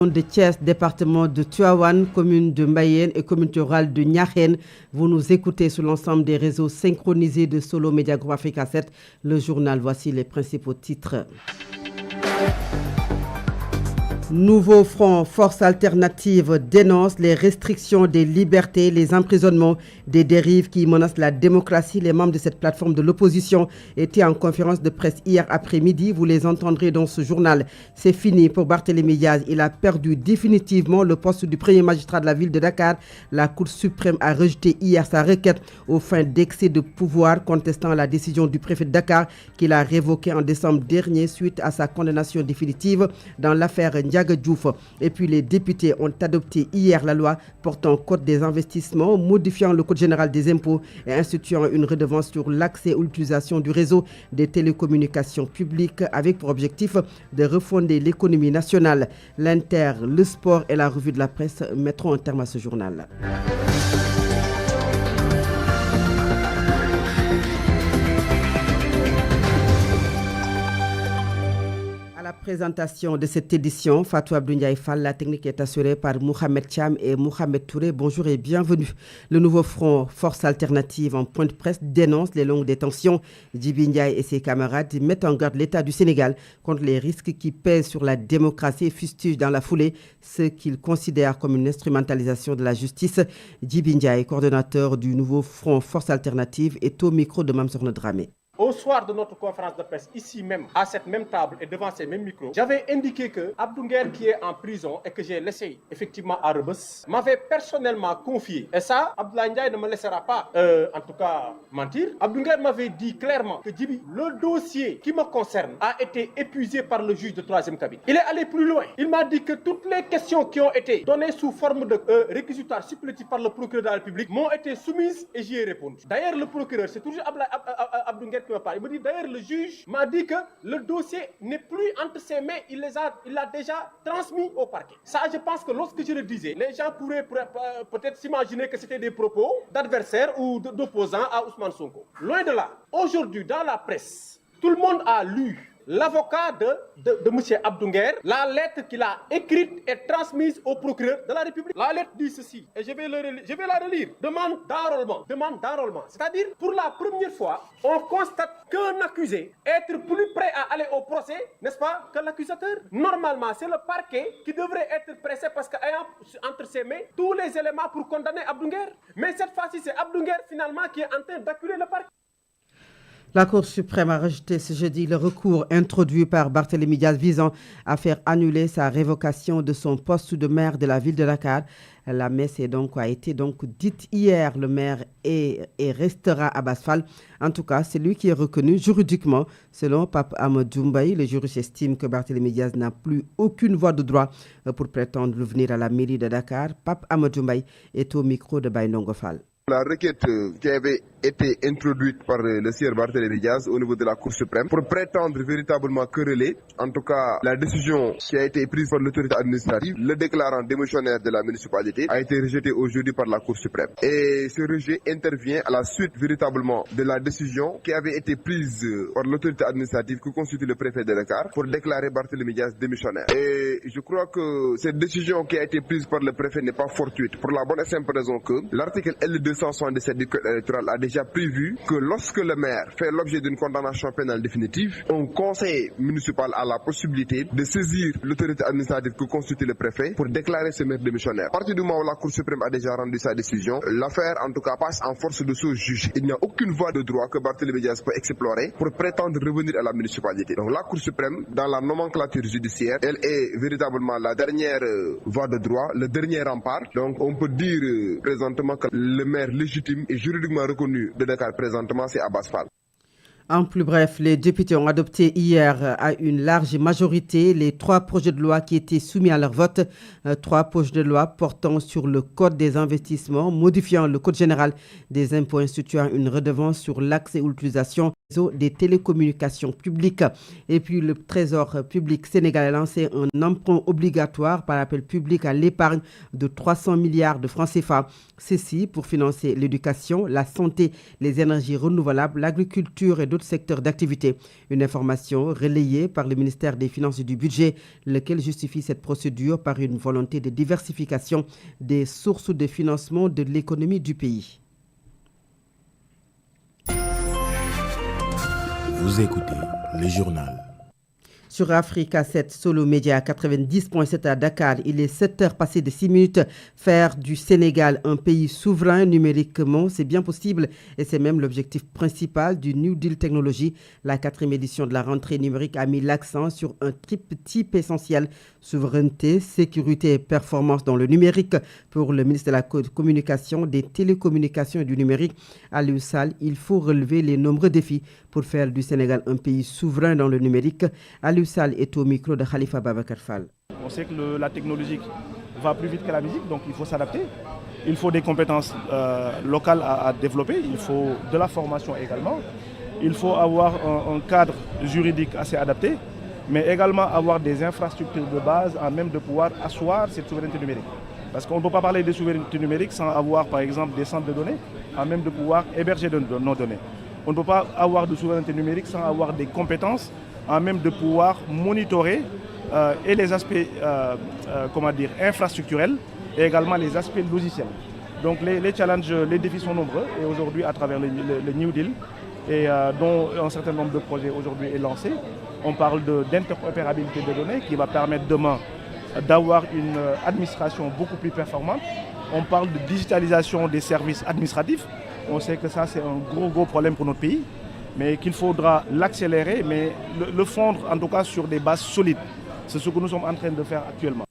De Thiès, département de Tivaouane, commune de Mbayène et commune rurale de Niakhène. Vous nous écoutez sur l'ensemble des réseaux synchronisés de Solo Media Group Africa 7. Le journal, voici les principaux titres. Nouveau front, force alternative dénonce les restrictions des libertés, les emprisonnements, des dérives qui menacent la démocratie. Les membres de cette plateforme de l'opposition étaient en conférence de presse hier après-midi. Vous les entendrez dans ce journal. C'est fini pour Barthélémy Diaz. Il a perdu définitivement le poste du premier magistrat de la ville de Dakar. La Cour suprême a rejeté hier sa requête aux fins d'excès de pouvoir, contestant la décision du préfet de Dakar qu'il a révoquée en décembre dernier suite à sa condamnation définitive dans l'affaire Ndiaga Diouf. Et puis les députés ont adopté hier la loi portant code des investissements, modifiant le code général des impôts et instituant une redevance sur l'accès ou l'utilisation du réseau des télécommunications publiques avec pour objectif de refonder l'économie nationale. L'Inter, le sport et la revue de la presse mettront un terme à ce journal. Présentation de cette édition, Fatou Abdou Ndiaye Fall, la technique est assurée par Mohamed Cham et Mohamed Touré. Bonjour et bienvenue. Le nouveau front Force Alternative en point de presse dénonce les longues détentions. Djibi Ndiaye et ses camarades mettent en garde l'État du Sénégal contre les risques qui pèsent sur la démocratie et fustigent dans la foulée ce qu'ils considèrent comme une instrumentalisation de la justice. Djibi Ndiaye, coordonnateur du nouveau front Force Alternative, est au micro de Mamsorne Dramé. Au soir de notre conférence de presse, ici même, à cette même table et devant ces mêmes micros, j'avais indiqué que Abdou Nguer, qui est en prison et que j'ai laissé effectivement à Rebeuss, m'avait personnellement confié. Et ça, Abdoulaye Ndiaye ne me laissera pas, en tout cas, mentir. Abdou Nguer m'avait dit clairement que Djibi, le dossier qui me concerne a été épuisé par le juge de troisième cabinet. Il est allé plus loin. Il m'a dit que toutes les questions qui ont été données sous forme de réquisitoire supplétif par le procureur de la République m'ont été soumises et j'y ai répondu. D'ailleurs, le procureur, c'est toujours Abdou Nguer qui me parle. Il me dit d'ailleurs, le juge m'a dit que le dossier n'est plus entre ses mains, il l'a déjà transmis au parquet. Ça, je pense que lorsque je le disais, les gens pourraient peut-être s'imaginer que c'était des propos d'adversaires ou d'opposants à Ousmane Sonko. Loin de là, aujourd'hui, dans la presse, tout le monde a lu l'avocat de M. Abdou Nguer, la lettre qu'il a écrite et transmise au procureur de la République. La lettre dit ceci, et je vais la relire. Demande d'enrôlement. C'est-à-dire, pour la première fois, on constate qu'un accusé est plus prêt à aller au procès, n'est-ce pas, que l'accusateur. Normalement, c'est le parquet qui devrait être pressé parce qu'ayant entre ses mains tous les éléments pour condamner Abdou Nguer. Mais cette fois-ci, c'est Abdou Nguer finalement qui est en train d'accuser le parquet. La Cour suprême a rejeté ce jeudi le recours introduit par Barthélémy Diaz visant à faire annuler sa révocation de son poste de maire de la ville de Dakar. La messe a été dite hier. Le maire est et restera Abass Fall. En tout cas, c'est lui qui est reconnu juridiquement. Selon Pape Amadou Mbaye, le juriste estime que Barthélémy Diaz n'a plus aucune voie de droit pour prétendre venir à la mairie de Dakar. Pape Amadou Mbaye est au micro de Baïnongo Fall. La requête qui avait été introduite par le sieur Barthélémy Diaz au niveau de la Cour suprême pour prétendre véritablement quereller, en tout cas la décision qui a été prise par l'autorité administrative, le déclarant démissionnaire de la municipalité, a été rejetée aujourd'hui par la Cour suprême. Et ce rejet intervient à la suite véritablement de la décision qui avait été prise par l'autorité administrative que constitue le préfet de Dakar pour déclarer Barthélémy Diaz démissionnaire. Et je crois que cette décision qui a été prise par le préfet n'est pas fortuite pour la bonne et simple raison que l'article L277 du code électoral a déjà prévu que lorsque le maire fait l'objet d'une condamnation pénale définitive, un conseil municipal a la possibilité de saisir l'autorité administrative que constitue le préfet pour déclarer ce maire démissionnaire. À partir du moment où la Cour suprême a déjà rendu sa décision, l'affaire en tout cas passe en force de ce juge. Il n'y a aucune voie de droit que Barthélémy Diaz peut explorer pour prétendre revenir à la municipalité. Donc la Cour suprême, dans la nomenclature judiciaire, elle est véritablement la dernière voie de droit, le dernier rempart. Donc on peut dire présentement que le maire légitime et juridiquement reconnu de Dakar présentement, c'est Abass Fall. En plus bref, les députés ont adopté hier à une large majorité les 3 projets de loi qui étaient soumis à leur vote. 3 projets de loi portant sur le code des investissements, modifiant le code général des impôts, instituant une redevance sur l'accès ou l'utilisation des télécommunications publiques. Et puis le Trésor public sénégalais a lancé un emprunt obligatoire par appel public à l'épargne de 300 milliards de francs CFA. Ceci pour financer l'éducation, la santé, les énergies renouvelables, l'agriculture et d'autres d'autres secteurs d'activité. Une information relayée par le ministère des Finances et du Budget, lequel justifie cette procédure par une volonté de diversification des sources de financement de l'économie du pays. Vous écoutez le journal. Sur Africa 7, Solo Média 90.7 à Dakar, il est 7h passées de 6 minutes. Faire du Sénégal un pays souverain numériquement, c'est bien possible et c'est même l'objectif principal du New Deal Technology. La 4e édition de la rentrée numérique a mis l'accent sur un triptyque essentiel: souveraineté, sécurité et performance dans le numérique. Pour le ministre de la Communication, des télécommunications et du numérique, Aliou Sall, il faut relever les nombreux défis pour faire du Sénégal un pays souverain dans le numérique. Aliou Sall est au micro de Khalifa Babacar Fall. On sait que la technologie va plus vite que la musique, donc il faut s'adapter. Il faut des compétences locales à développer, il faut de la formation également. Il faut avoir un cadre juridique assez adapté, mais également avoir des infrastructures de base à même de pouvoir asseoir cette souveraineté numérique. Parce qu'on ne peut pas parler de souveraineté numérique sans avoir par exemple des centres de données à même de pouvoir héberger nos données. On ne peut pas avoir de souveraineté numérique sans avoir des compétences à même de pouvoir monitorer et les aspects infrastructurels et également les aspects logiciels. Donc les challenges, les défis sont nombreux et aujourd'hui à travers le New Deal et dont un certain nombre de projets aujourd'hui est lancé, on parle d'interopérabilité des données qui va permettre demain d'avoir une administration beaucoup plus performante. On parle de digitalisation des services administratifs. On sait que ça c'est un gros problème pour notre pays, mais qu'il faudra l'accélérer, mais le fondre en tout cas sur des bases solides. C'est ce que nous sommes en train de faire actuellement.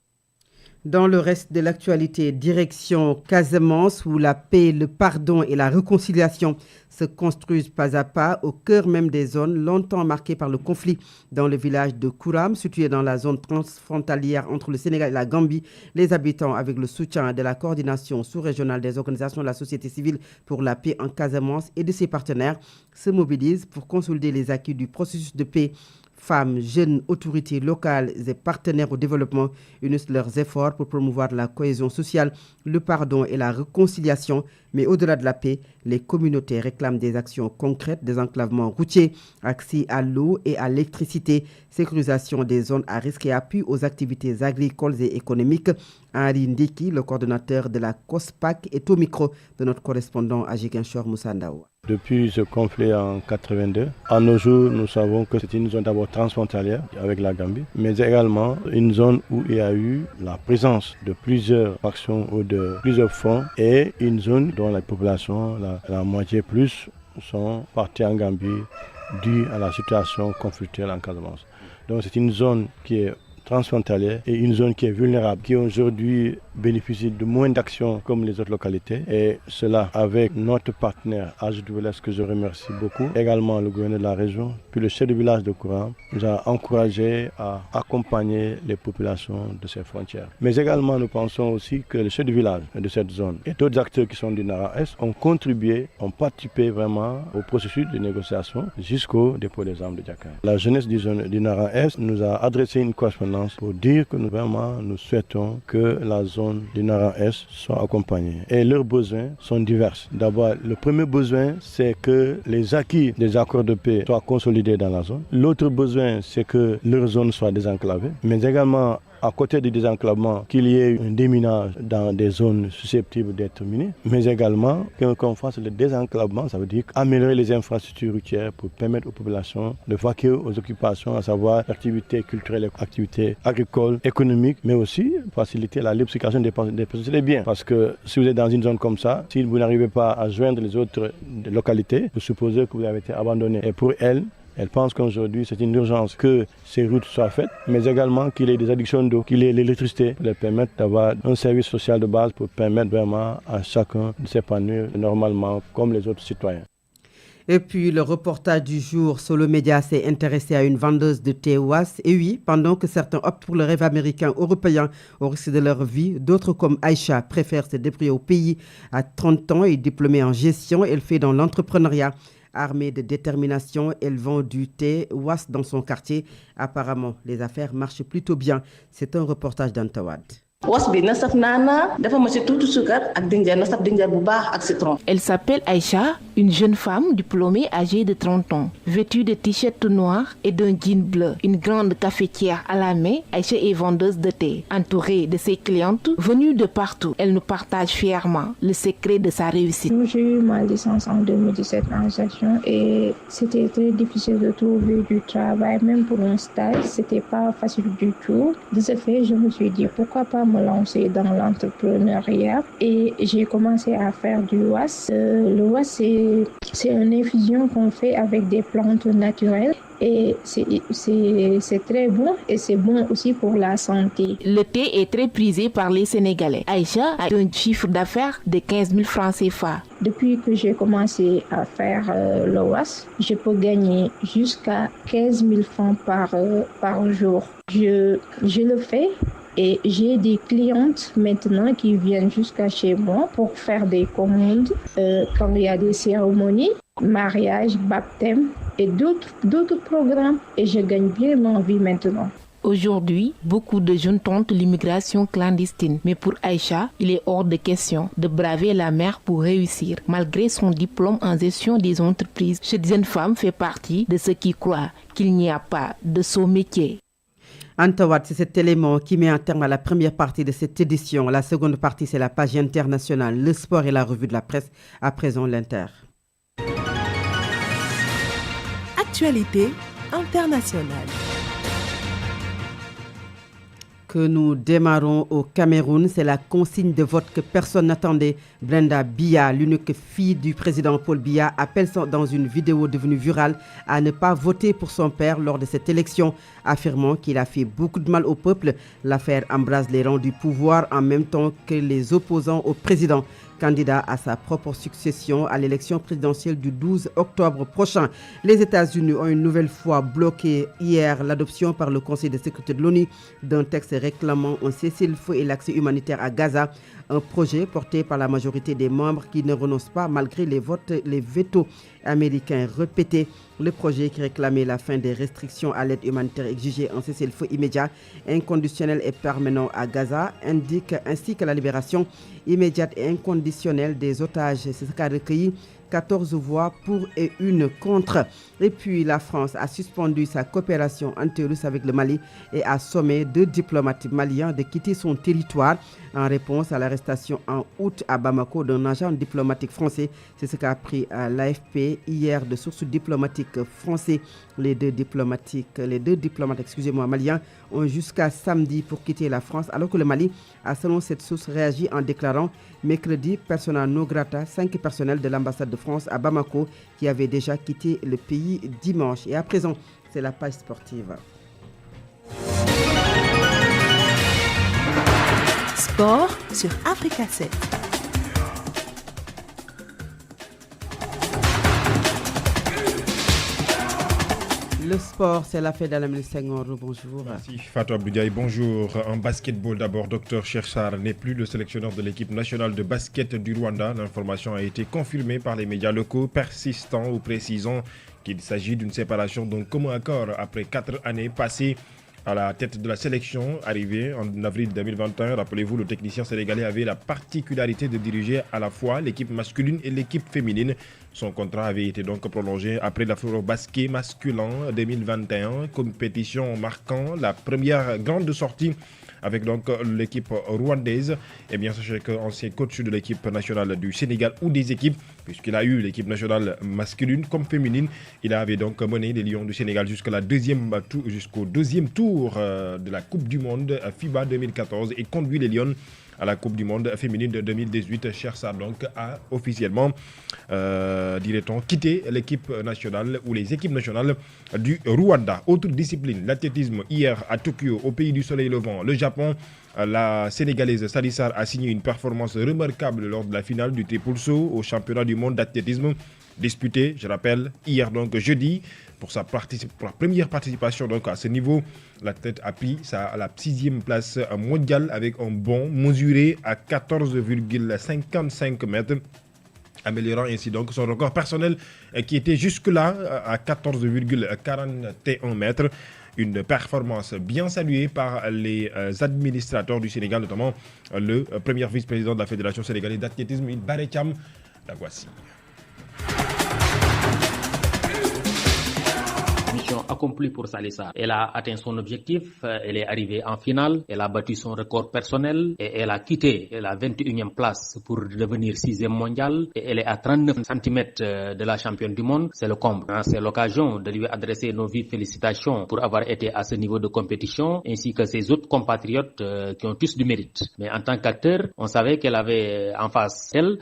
Dans le reste de l'actualité, direction Casamance, où la paix, le pardon et la réconciliation se construisent pas à pas au cœur même des zones longtemps marquées par le conflit. Dans le village de Kouram, situé dans la zone transfrontalière entre le Sénégal et la Gambie, les habitants, avec le soutien de la coordination sous-régionale des organisations de la société civile pour la paix en Casamance et de ses partenaires, se mobilisent pour consolider les acquis du processus de paix. Femmes, jeunes, autorités locales et partenaires au développement unissent leurs efforts pour promouvoir la cohésion sociale, le pardon et la réconciliation. Mais au-delà de la paix, les communautés réclament des actions concrètes, désenclavement routier, accès à l'eau et à l'électricité, sécurisation des zones à risque et appui aux activités agricoles et économiques. Henri Ndiki, le coordonnateur de la COSPAC, est au micro de notre correspondant à Ziguinchor, Moussa Ndaoua. Depuis ce conflit en 82, à nos jours, nous savons que c'est une zone d'abord transfrontalière avec la Gambie, mais également une zone où il y a eu la présence de plusieurs factions ou de plusieurs fronts et une zone dont la population, la moitié plus, sont partis en Gambie dû à la situation conflictuelle en Casamance. Donc c'est une zone qui est transfrontalière et une zone qui est vulnérable, qui aujourd'hui bénéficie de moins d'actions comme les autres localités. Et cela avec notre partenaire AGWS que je remercie beaucoup, également le gouverneur de la région, puis le chef de village de Kouram nous a encouragé à accompagner les populations de ces frontières. Mais également nous pensons aussi que le chef de village de cette zone et d'autres acteurs qui sont du Nara-Est ont contribué, ont participé vraiment au processus de négociation jusqu'au dépôt des armes de Dakar. La jeunesse du Nara-Est nous a adressé une correspondance pour dire que nous souhaitons que la zone du Nara-Est soit accompagnée. Et leurs besoins sont divers. D'abord, le premier besoin, c'est que les acquis des accords de paix soient consolidés dans la zone. L'autre besoin, c'est que leur zone soit désenclavée, mais également à côté du désenclavement, qu'il y ait un déminage dans des zones susceptibles d'être minées, mais également qu'on fasse le désenclavement, ça veut dire améliorer les infrastructures routières pour permettre aux populations de vaquer aux occupations, à savoir l'activité culturelle, l'activité agricole, économique, mais aussi faciliter la libre circulation des personnes et des biens. Parce que si vous êtes dans une zone comme ça, si vous n'arrivez pas à joindre les autres localités, vous supposez que vous avez été abandonné. Et pour elles pensent qu'aujourd'hui, c'est une urgence que ces routes soient faites, mais également qu'il y ait des adductions d'eau, qu'il y ait l'électricité pour leur permettre d'avoir un service social de base pour permettre vraiment à chacun de s'épanouir normalement comme les autres citoyens. Et puis le reportage du jour, Solo Média s'est intéressé à une vendeuse de thé Oas. Et oui, pendant que certains optent pour le rêve américain européen au risque de leur vie, d'autres comme Aïcha préfèrent se débrouiller au pays. À 30 ans et diplômée en gestion, elle fait dans l'entrepreneuriat. Armée de détermination, elle vend du thé Oas dans son quartier. Apparemment, les affaires marchent plutôt bien. C'est un reportage d'Antawad. Elle s'appelle Aïcha, Une jeune femme diplômée âgée de 30 ans, vêtue de t-shirt noir et d'un jean bleu, une grande cafetière à la main, Aïcha est vendeuse de thé. Entourée de ses clientes venues de partout, elle nous partage fièrement le secret de sa réussite. J'ai eu ma licence en 2017 en gestion et c'était très difficile de trouver du travail, même pour un stage, c'était pas facile du tout. De ce fait, je me suis dit pourquoi pas me lancer dans l'entrepreneuriat et j'ai commencé à faire du was. Le was, c'est une infusion qu'on fait avec des plantes naturelles. Et c'est très bon et c'est bon aussi pour la santé. Le thé est très prisé par les Sénégalais. Aïcha a un chiffre d'affaires de 15 000 francs CFA. Depuis que j'ai commencé à faire le was, je peux gagner jusqu'à 15 000 francs par jour. Je le fais. Et j'ai des clientes maintenant qui viennent jusqu'à chez moi pour faire des commandes quand il y a des cérémonies, mariage, baptême et d'autres programmes. Et je gagne bien ma vie maintenant. Aujourd'hui, beaucoup de jeunes tentent l'immigration clandestine. Mais pour Aïcha, il est hors de question de braver la mer pour réussir. Malgré son diplôme en gestion des entreprises, cette jeune femme fait partie de ceux qui croient qu'il n'y a pas de saut métier. Antawad, c'est cet élément qui met un terme à la première partie de cette édition. La seconde partie, c'est la page internationale, le sport et la revue de la presse. À présent, l'Inter. Actualité internationale. Que nous démarrons au Cameroun, c'est la consigne de vote que personne n'attendait. Brenda Biya, l'unique fille du président Paul Biya, appelle dans une vidéo devenue virale à ne pas voter pour son père lors de cette élection, affirmant qu'il a fait beaucoup de mal au peuple. L'affaire embrase les rangs du pouvoir en même temps que les opposants au président, candidat à sa propre succession à l'élection présidentielle du 12 octobre prochain. Les États-Unis ont une nouvelle fois bloqué hier l'adoption par le Conseil de sécurité de l'ONU d'un texte réclamant un cessez-le-feu et l'accès humanitaire à Gaza, un projet porté par la majorité des membres qui ne renoncent pas malgré les vétos américains répétés. Le projet qui réclamait la fin des restrictions à l'aide humanitaire exigeait un cessez-le-feu immédiat, inconditionnel et permanent à Gaza, ainsi que la libération immédiate et inconditionnelle des otages. C'est ce qu'a recueilli 14 voix pour et une contre. Et puis la France a suspendu sa coopération anti-russe avec le Mali et a sommé 2 diplomates maliens de quitter son territoire en réponse à l'arrestation en août à Bamako d'un agent diplomatique français. C'est ce qu'a appris à l'AFP hier de sources diplomatiques français. Les deux diplomates maliens ont jusqu'à samedi pour quitter la France, alors que le Mali a, selon cette source, réagi en déclarant mercredi persona non grata 5 personnels de l'ambassade de France à Bamako qui avaient déjà quitté le pays dimanche. Et à présent, c'est la page sportive. Sport sur Africa 7. Le sport, c'est l'affaire d'Alamine Senghor. Bonjour. Merci Fatou Abdoudiaye. Bonjour. En basketball d'abord, Dr Cheikh Sarr n'est plus le sélectionneur de l'équipe nationale de basket du Rwanda. L'information a été confirmée par les médias locaux, persistant ou précisant qu'il s'agit d'une séparation d'un commun accord après 4 années passées à la tête de la sélection. Arrivé en avril 2021, rappelez-vous, le technicien sénégalais avait la particularité de diriger à la fois l'équipe masculine et l'équipe féminine. Son contrat avait été donc prolongé après l'Afro-basket masculin 2021, compétition marquant la première grande sortie avec donc l'équipe rwandaise. Et bien sachez qu'ancien coach de l'équipe nationale du Sénégal ou des équipes, puisqu'il a eu l'équipe nationale masculine comme féminine, il avait donc mené les Lions du Sénégal jusqu'au deuxième tour de la Coupe du Monde FIBA 2014 et conduit les Lions à la Coupe du Monde féminine de 2018. Cheikh Sarr donc a officiellement, dirait-on, quitté l'équipe nationale ou les équipes nationales du Rwanda. Autre discipline, l'athlétisme. Hier à Tokyo, au pays du soleil levant, le Japon, la Sénégalaise Sali Sarr a signé une performance remarquable lors de la finale du triple saut au championnat du monde d'athlétisme disputé, je rappelle, hier donc jeudi. Pour sa première participation donc à ce niveau, l'athlète a pris la 6e place mondiale avec un bond mesuré à 14,55 mètres, améliorant ainsi donc son record personnel qui était jusque-là à 14,41 mètres. Une performance bien saluée par les administrateurs du Sénégal, notamment le premier vice-président de la Fédération sénégalaise d'athlétisme, Baré Thiam. La voici. mission accomplie pour Salih Sarr. Elle a atteint son objectif, elle est arrivée en finale, elle a battu son record personnel et elle a quitté la 21e place pour devenir 6e mondiale et elle est à 39 cm de la championne du monde. C'est le comble. C'est l'occasion de lui adresser nos vives félicitations pour avoir été à ce niveau de compétition ainsi que ses autres compatriotes qui ont tous du mérite. Mais en tant qu'acteur, on savait qu'elle avait en face d'elle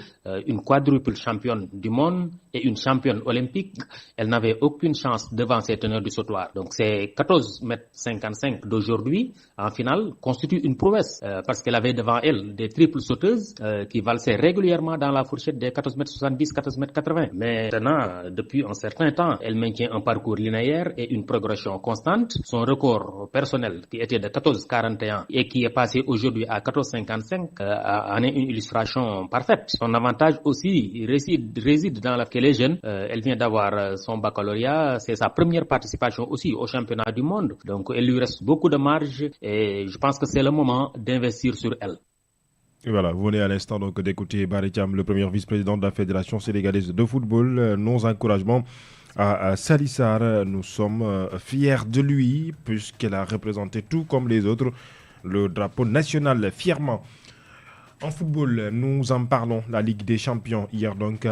une quadruple championne du monde et une championne olympique. Elle n'avait aucune chance devant ces teneurs du sautoir. Donc ces 14,55 m d'aujourd'hui en finale constituent une prouesse parce qu'elle avait devant elle des triples sauteuses qui valsaient régulièrement dans la fourchette des 14,70 m, 14,80 m. Mais maintenant, depuis un certain temps, elle maintient un parcours linéaire et une progression constante. Son record personnel qui était de 14,41 et qui est passé aujourd'hui à 14,55 en est une illustration parfaite. Son avantage aussi réside dans la qu'elle est jeune. Elle vient d'avoir son baccalauréat. C'est sa première participation aussi au championnat du monde. Donc, il lui reste beaucoup de marge et je pense que c'est le moment d'investir sur elle. Et voilà, vous venez à l'instant donc d'écouter Barry Thiam, le premier vice-président de la Fédération sénégalaise de football. Nos encouragements à Salih Sarr. Nous sommes fiers de lui puisqu'elle a représenté tout comme les autres le drapeau national fièrement. En football, nous en parlons, la Ligue des Champions. Hier, donc,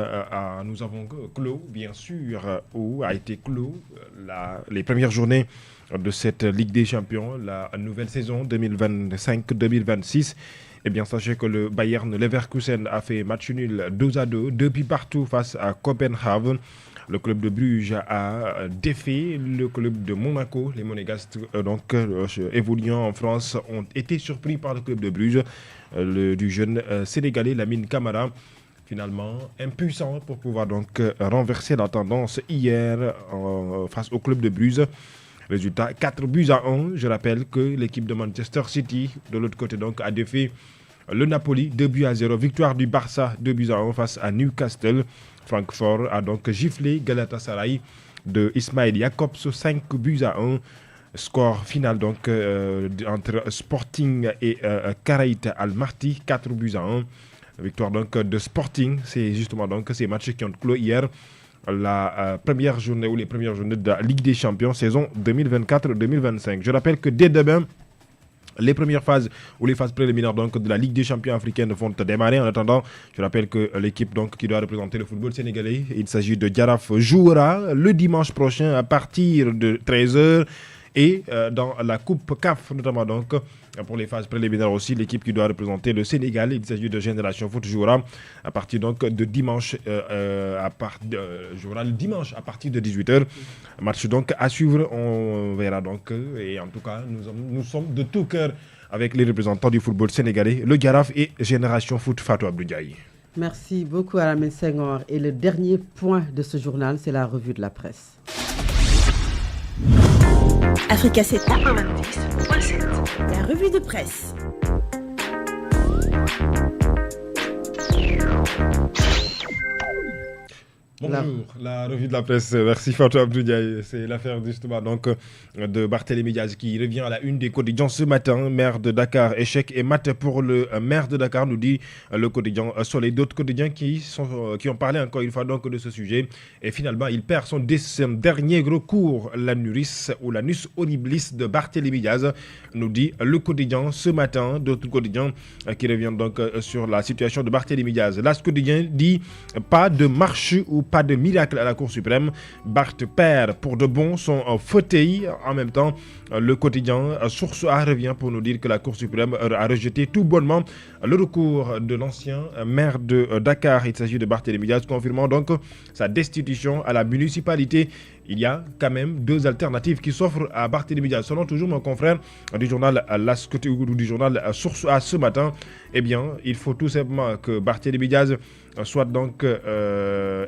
nous avons clos, bien sûr, où a été clos les premières journées de cette Ligue des Champions, la nouvelle saison 2025-2026. Eh bien, sachez que le Bayern Leverkusen a fait match nul 2-2, 2 buts partout face à Copenhague. Le club de Bruges a défait le club de Monaco. Les Monégasques, évoluant en France, ont été surpris par le club de Bruges, du jeune Sénégalais Lamine Camara. Finalement, impuissant pour pouvoir donc renverser la tendance hier face au club de Bruges. Résultat 4-1. Je rappelle que l'équipe de Manchester City, de l'autre côté, donc, a défait le Napoli 2-0. Victoire du Barça 2-1 face à Newcastle. Francfort a donc giflé Galatasaray de Ismail Jakobs 5-1. Score final donc entre Sporting et Karaït Almaty 4-1. Victoire donc de Sporting. C'est justement donc ces matchs qui ont clos hier la première journée ou les premières journées de la Ligue des Champions saison 2024-2025. Je rappelle que dès demain, les premières phases ou les phases préliminaires donc, de la Ligue des Champions africaines vont démarrer. En attendant, je rappelle que l'équipe donc, qui doit représenter le football sénégalais, il s'agit de Jaraaf, jouera le dimanche prochain à partir de 13h. Et dans la Coupe CAF, notamment donc, pour les phases préliminaires aussi, l'équipe qui doit représenter le Sénégal, il s'agit de Génération Foot, jouera à partir donc de dimanche, jouera le dimanche à partir de 18h. Match donc à suivre, on verra donc. Et en tout cas, nous sommes de tout cœur avec les représentants du football sénégalais, le Jaraaf et Génération Foot, Fatou Abdou Ndiaye. Merci beaucoup Alamine Senghor. Et le dernier point de ce journal, c'est la revue de la presse. Africa 7 la revue de presse. Bonjour, la revue de la presse. Merci Fatou Abdou Ndiaye. C'est l'affaire justement donc de Barthélémy Diaz qui revient à la une des quotidiens ce matin. Maire de Dakar, échec et mat pour le maire de Dakar, nous dit le quotidien Soleil. D'autres quotidiens qui ont parlé encore une fois donc de ce sujet. Et finalement, il perd son dernier gros cours, l'anus ou l'anus horribilis de Barthélémy Diaz, nous dit le quotidien ce matin. D'autres quotidiens qui reviennent donc sur la situation de Barthélémy Diaz. Là, ce quotidien dit pas de marche ou pas de miracle à la Cour suprême. Barth perd pour de bon son fauteuil. En même temps, le quotidien Source A revient pour nous dire que la Cour suprême a rejeté tout bonnement le recours de l'ancien maire de Dakar. Il s'agit de Barthélémy Diaz, confirmant donc sa destitution à la municipalité. Il y a quand même deux alternatives qui s'offrent à Barthélémy Diaz. Selon toujours mon confrère du journal du journal Source A ce matin, eh bien, il faut tout simplement que Barthélémy Diaz soit donc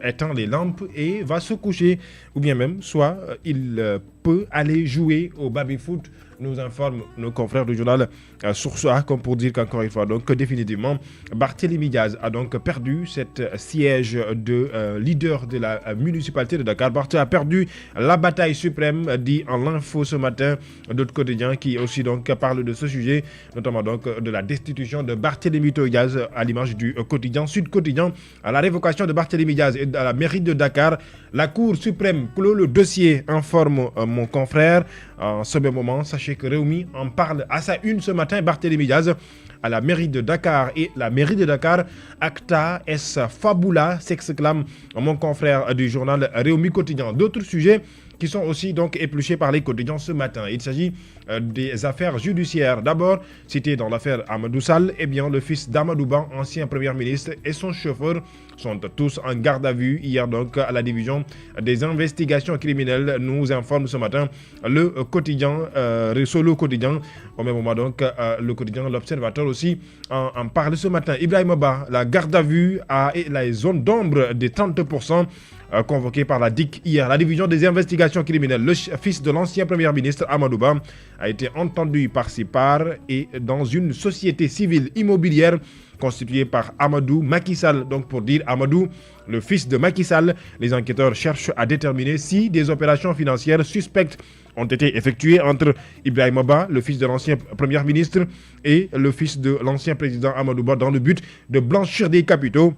éteint les lampes et va se coucher, ou bien même soit il peut aller jouer au baby-foot, nous informent nos confrères du journal Source A, comme pour dire qu'encore une fois, donc que définitivement, Barthélémy Diaz a donc perdu cette siège de leader de la municipalité de Dakar. Barth a perdu la bataille suprême, dit en l'info ce matin, d'autres quotidiens qui aussi donc parlent de ce sujet, notamment donc de la destitution de Barthélémy Diaz à l'image du quotidien Sud Quotidien. à la révocation de Barthélémy Diaz et à la mairie de Dakar. La Cour suprême clôt le dossier, informe mon confrère. En ce même moment, sachez que Rewmi en parle à sa une ce matin. Barthélémy Diaz à la mairie de Dakar et la mairie de Dakar, acta es fabula, s'exclame mon confrère du journal Rewmi Quotidien. D'autres sujets qui sont aussi donc épluchés par les quotidiens ce matin. Il s'agit des affaires judiciaires. D'abord, cité dans l'affaire Amadou Sall, le fils d'Amadou Ba, ancien premier ministre, et son chauffeur sont tous en garde à vue. Hier donc, à la division des investigations criminelles, nous informe ce matin le quotidien, Solo Quotidien. Au même moment donc, le quotidien L'Observateur aussi en parle ce matin. Ibrahima Ba, la garde à vue et la zone d'ombre des 30%. Convoqué par la DIC hier. La division des investigations criminelles, le fils de l'ancien premier ministre Amadou Ba a été entendu par ses pairs et dans une société civile immobilière constituée par Amadou Macky Sall. Donc pour dire Amadou, le fils de Macky Sall, les enquêteurs cherchent à déterminer si des opérations financières suspectes ont été effectuées entre Ibrahima Ba, le fils de l'ancien premier ministre, et le fils de l'ancien président Amadou Ba dans le but de blanchir des capitaux.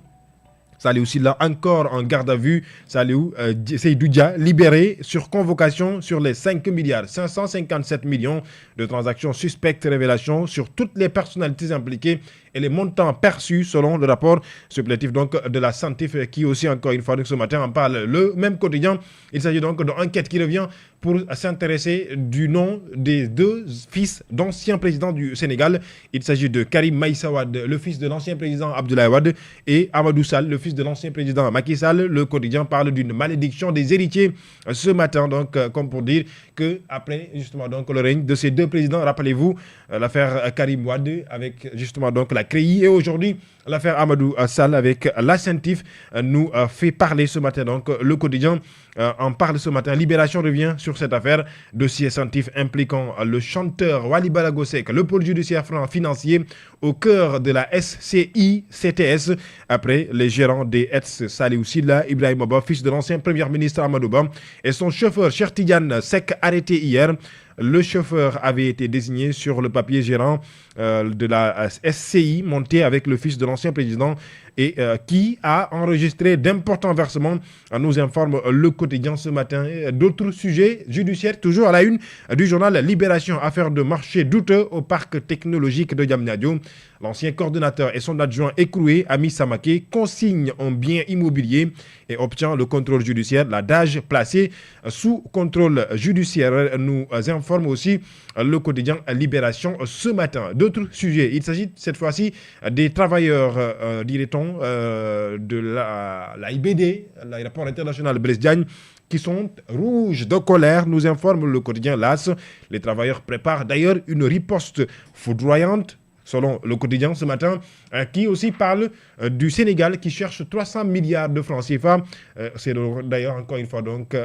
Saliou Sylla encore en garde à vue. Saliou Seydou Dia libéré sur convocation sur les 5 milliards 557 millions de transactions suspectes. Révélations sur toutes les personnalités impliquées et les montants perçus selon le rapport supplétif donc de la Santif qui aussi encore une fois ce matin en parle le même quotidien. Il s'agit donc d'une enquête qui revient pour s'intéresser du nom des deux fils d'anciens présidents du Sénégal. Il s'agit de Karim Meïssa Wade, le fils de l'ancien président Abdoulaye Wade, et Amadou Sall, le fils de l'ancien président Macky Sall. Le quotidien parle d'une malédiction des héritiers ce matin, donc comme pour dire que après justement donc le règne de ces deux présidents, rappelez-vous l'affaire Karim Wade avec justement donc la CREI et aujourd'hui l'affaire Amadou Sall avec la Santif nous fait parler ce matin. Donc le quotidien en parle ce matin. Libération revient sur cette affaire. Dossier Santif impliquant le chanteur Wally Ballago Seck, le pôle judiciaire financier au cœur de la SCI-CTS après les gérants des ETS Saliou Sylla, Ibrahima Ba, fils de l'ancien premier ministre Amadou Ba, et son chauffeur Cheikh Tidiane Seck arrêté hier. Le chauffeur avait été désigné sur le papier gérant de la SCI monté avec le fils de l'ancien président et qui a enregistré d'importants versements, nous informe le quotidien ce matin. D'autres sujets judiciaires toujours à la une du journal Libération, affaire de marché douteux au parc technologique de Diamniadio. L'ancien coordonnateur et son adjoint écroué, Ami Samaké, consigne un bien immobilier et obtient le contrôle judiciaire. La DAGE placée sous contrôle judiciaire, nous informe aussi le quotidien Libération ce matin. D'autres sujets, il s'agit cette fois-ci des travailleurs, dirait-on, de l'AIBD, l'aéroport international Blaise Diagne, qui sont rouges de colère, nous informe le quotidien LAS. Les travailleurs préparent d'ailleurs une riposte foudroyante, selon le quotidien ce matin, qui aussi parle du Sénégal qui cherche 300 milliards de francs CFA. C'est d'ailleurs encore une fois donc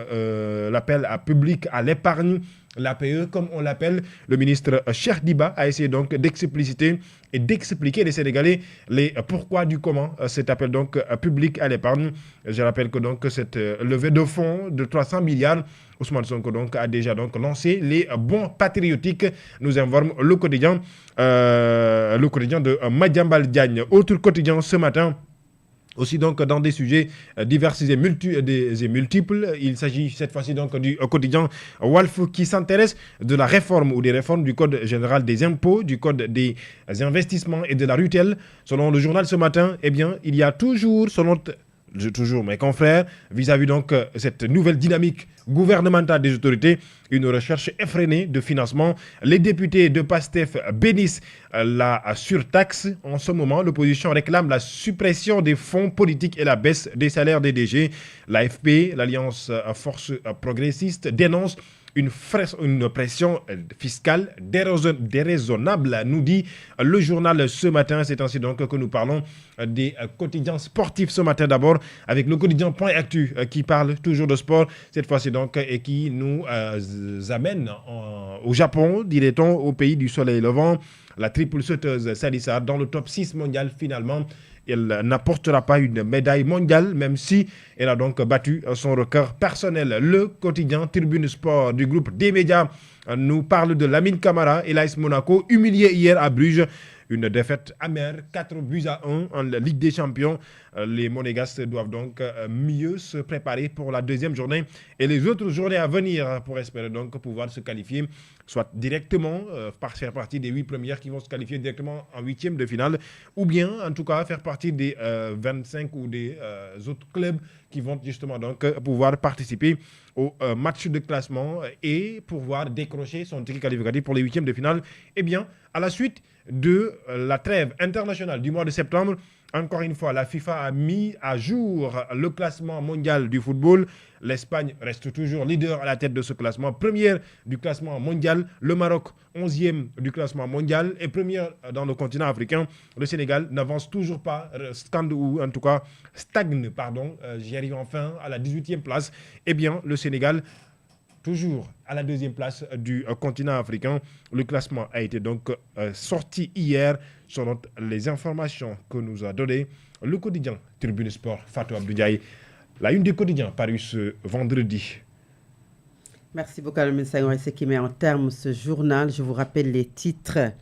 l'appel public à l'épargne, l'APE comme on l'appelle. Le ministre Cheikh Diba a essayé donc d'expliciter et d'expliquer les Sénégalais les pourquoi du comment cet appel donc public à l'épargne. Je rappelle que donc cette levée de fonds de 300 milliards, Ousmane Sonko donc a déjà donc lancé les bons patriotiques, nous informe le quotidien de Madiambal Diagne. Autre quotidien ce matin, aussi donc dans des sujets divers et multiples. Il s'agit cette fois-ci donc du quotidien Walf qui s'intéresse de la réforme ou des réformes du Code général des impôts, du Code des investissements et de la RUTEL. Selon le journal ce matin, il y a toujours, selon mes confrères, vis-à-vis donc cette nouvelle dynamique gouvernementale des autorités, une recherche effrénée de financement. Les députés de PASTEF bénissent la surtaxe. En ce moment, l'opposition réclame la suppression des fonds politiques et la baisse des salaires des DG. L'AFP, l'Alliance Force Progressiste, dénonce une pression fiscale déraisonnable, nous dit le journal ce matin. C'est ainsi donc que nous parlons des quotidiens sportifs ce matin d'abord, avec le quotidien Point Actu qui parle toujours de sport, cette fois-ci donc, et qui nous amène au Japon, dirait-on, au pays du soleil levant. La triple sauteuse Salissa dans le top 6 mondial finalement. Elle n'apportera pas une médaille mondiale, même si elle a donc battu son record personnel. Le quotidien Tribune Sport du groupe des médias nous parle de Lamine Camara et l'AS Monaco, humilié hier à Bruges. une défaite amère, 4-1 en Ligue des Champions. Les Monégasques doivent donc mieux se préparer pour la deuxième journée et les autres journées à venir pour espérer donc pouvoir se qualifier, soit directement, faire partie des 8 premières qui vont se qualifier directement en 8e de finale, ou bien en tout cas faire partie des 25 ou des autres clubs qui vont justement donc pouvoir participer au match de classement et pouvoir décrocher son ticket qualificatif pour les 8e de finale. Eh bien, à la suite de la trêve internationale du mois de septembre, encore une fois, la FIFA a mis à jour le classement mondial du football. L'Espagne reste toujours leader à la tête de ce classement, première du classement mondial. Le Maroc, 11e du classement mondial et première dans le continent africain. Le Sénégal n'avance toujours pas, stagne, j'y arrive enfin, à la 18e place. Eh bien, le Sénégal, toujours à la 2e place du continent africain. Le classement a été donc sorti hier selon les informations que nous a données le quotidien Tribune Sport. Fatou Abdou Ndiaye, la une du quotidien parue ce vendredi. Merci beaucoup, Alain Senghor. Et ce qui met en terme ce journal, je vous rappelle les titres.